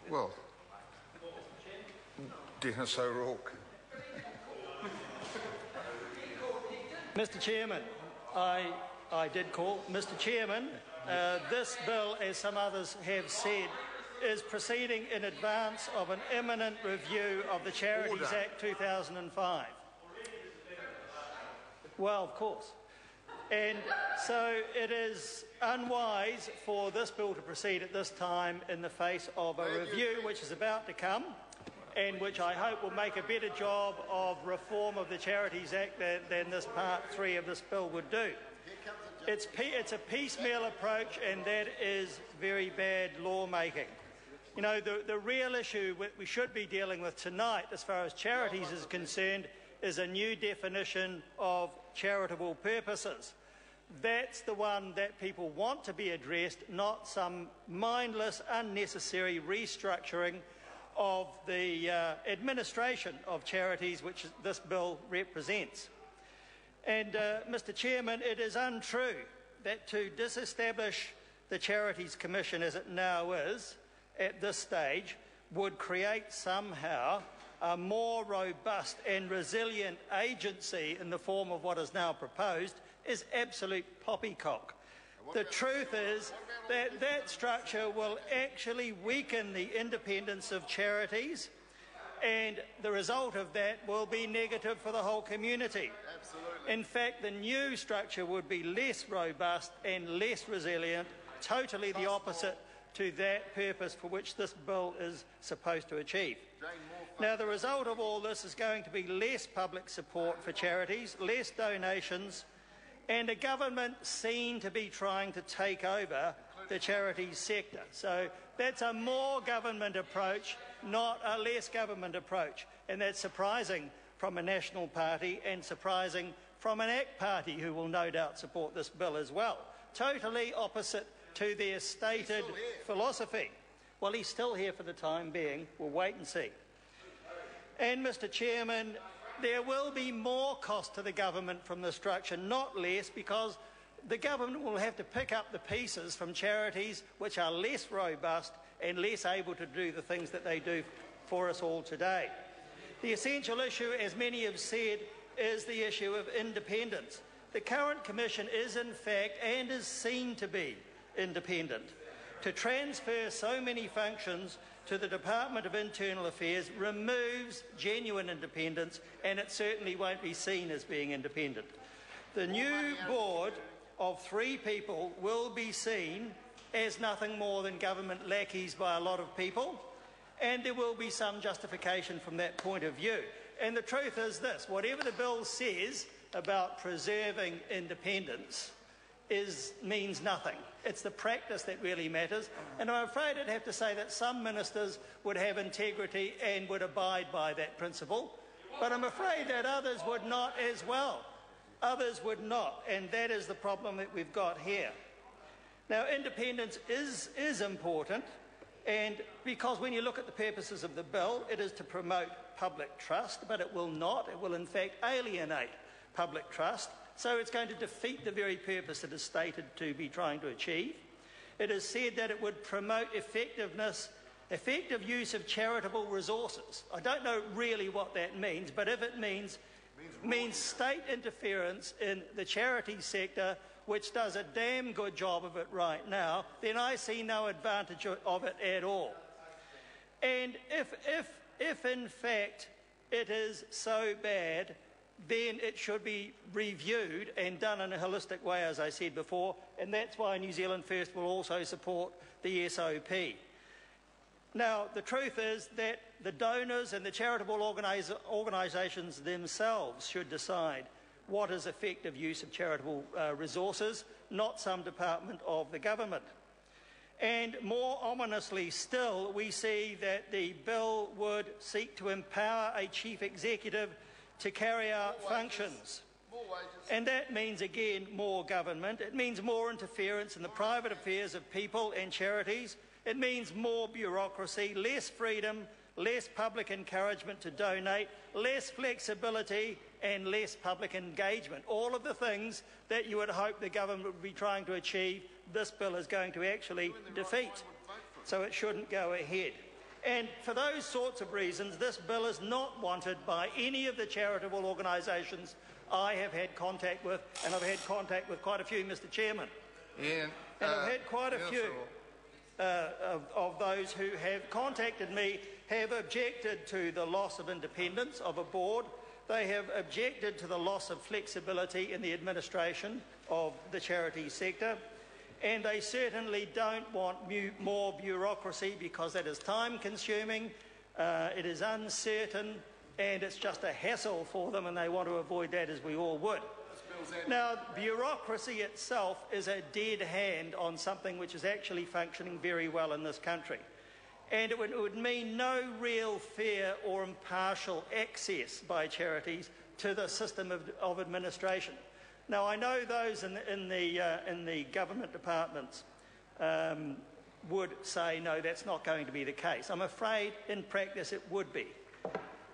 Well, Dennis O'Rourke. Mr Chairman, I did call. Mr Chairman, this bill, as some others have said, is proceeding in advance of an imminent review of the Charities Act 2005. Well, of course. And so it is unwise for this bill to proceed at this time in the face of a review which is about to come and which I hope will make a better job of reform of the Charities Act than this Part 3 of this bill would do. It's a piecemeal approach, and that is very bad lawmaking. You know, the real issue we should be dealing with tonight as far as charities is concerned is a new definition of charitable purposes. That's the one that people want to be addressed, not some mindless, unnecessary restructuring of the administration of charities, which this bill represents. And, Mr Chairman, it is untrue that to disestablish the Charities Commission as it now is, at this stage, would create somehow a more robust and resilient agency in the form of what is now proposed is absolute poppycock. The truth is that that structure will actually weaken the independence of charities, and the result of that will be negative for the whole community. Absolutely. In fact, the new structure would be less robust and less resilient, totally the opposite to that purpose for which this bill is supposed to achieve. Now, the result of all this is going to be less public support for charities, less donations, and a government seen to be trying to take over the charities sector. So that's a more government approach, not a less government approach. And that's surprising from a National Party and surprising from an ACT Party, who will no doubt support this bill as well. Totally opposite to their stated philosophy. Well, he's still here for the time being. We'll wait and see. And, Mr Chairman, there will be more cost to the government from the structure, not less, because the government will have to pick up the pieces from charities which are less robust and less able to do the things that they do for us all today. The essential issue, as many have said, is the issue of independence. The current Commission is, in fact, and is seen to be independent. To transfer so many functions to the Department of Internal Affairs removes genuine independence, and it certainly won't be seen as being independent. The new board of 3 people will be seen as nothing more than government lackeys by a lot of people, and there will be some justification from that point of view. And the truth is this: whatever the bill says about preserving independence means nothing. It's the practice that really matters, and I'm afraid I'd have to say that some ministers would have integrity and would abide by that principle, but I'm afraid that others would not as well. Others would not, and that is the problem that we've got here. Now, independence is important, and because when you look at the purposes of the bill, it is to promote public trust, but it will not. It will in fact alienate public trust. So it's going to defeat the very purpose it is stated to be trying to achieve. It is said that it would promote effective use of charitable resources. I don't know really what that means, but if it means state interference in the charity sector, which does a damn good job of it right now, then I see no advantage of it at all. And if in fact it is so bad, then it should be reviewed and done in a holistic way, as I said before, and that's why New Zealand First will also support the SOP. Now, the truth is that the donors and the charitable organisations themselves should decide what is effective use of charitable resources, not some department of the government. And more ominously still, we see that the bill would seek to empower a chief executive to carry out functions. And that means, again, more government. It means more interference in the private affairs of people and charities. It means more bureaucracy, less freedom, less public encouragement to donate, less flexibility and less public engagement. All of the things that you would hope the government would be trying to achieve, this bill is going to actually defeat. so it shouldn't go ahead. And for those sorts of reasons, this bill is not wanted by any of the charitable organisations I have had contact with, and I've had contact with quite a few, Mr Chairman. Ian, and I've had quite a few of those who have contacted me have objected to the loss of independence of a board. They have objected to the loss of flexibility in the administration of the charity sector. And they certainly don't want more bureaucracy, because that is time-consuming, it is uncertain, and it's just a hassle for them, and they want to avoid that, as we all would. Now, bureaucracy itself is a dead hand on something which is actually functioning very well in this country. And it would mean no real fair or impartial access by charities to the system of administration. Now, I know those in the government departments would say, no, that's not going to be the case. I'm afraid, in practice, it would be.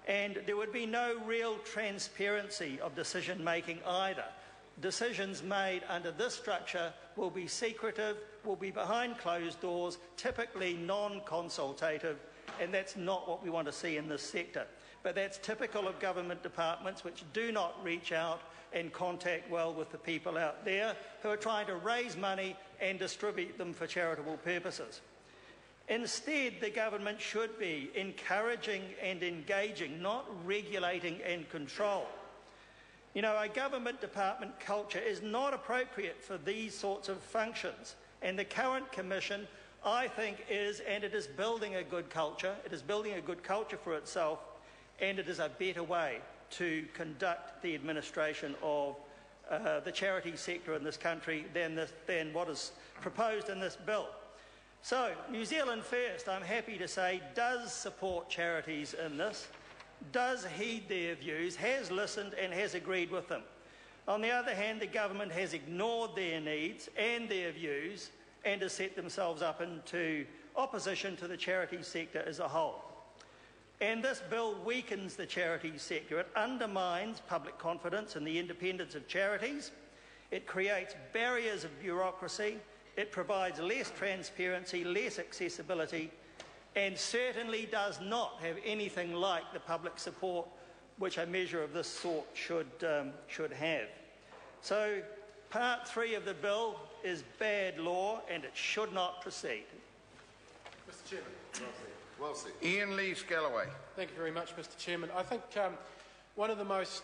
And there would be no real transparency of decision-making either. Decisions made under this structure will be secretive, will be behind closed doors, typically non-consultative, and that's not what we want to see in this sector. But that's typical of government departments which do not reach out and contact well with the people out there who are trying to raise money and distribute them for charitable purposes. Instead, the government should be encouraging and engaging, not regulating and control. You know, a government department culture is not appropriate for these sorts of functions, and the current Commission, I think, is building a good culture. It is building a good culture for itself, and it is a better way to conduct the administration of the charity sector in this country than what is proposed in this bill. So, New Zealand First, I'm happy to say, does support charities in this, does heed their views, has listened and has agreed with them. On the other hand, the government has ignored their needs and their views and has set themselves up into opposition to the charity sector as a whole. And this bill weakens the charity sector. It undermines public confidence in the independence of charities. It creates barriers of bureaucracy. It provides less transparency, less accessibility, and certainly does not have anything like the public support which a measure of this sort should have. So Part 3 of the bill is bad law, and it should not proceed. Mr Chairman. Well said. Ian Lee Scalloway. Thank you very much, Mr Chairman. I think one of the most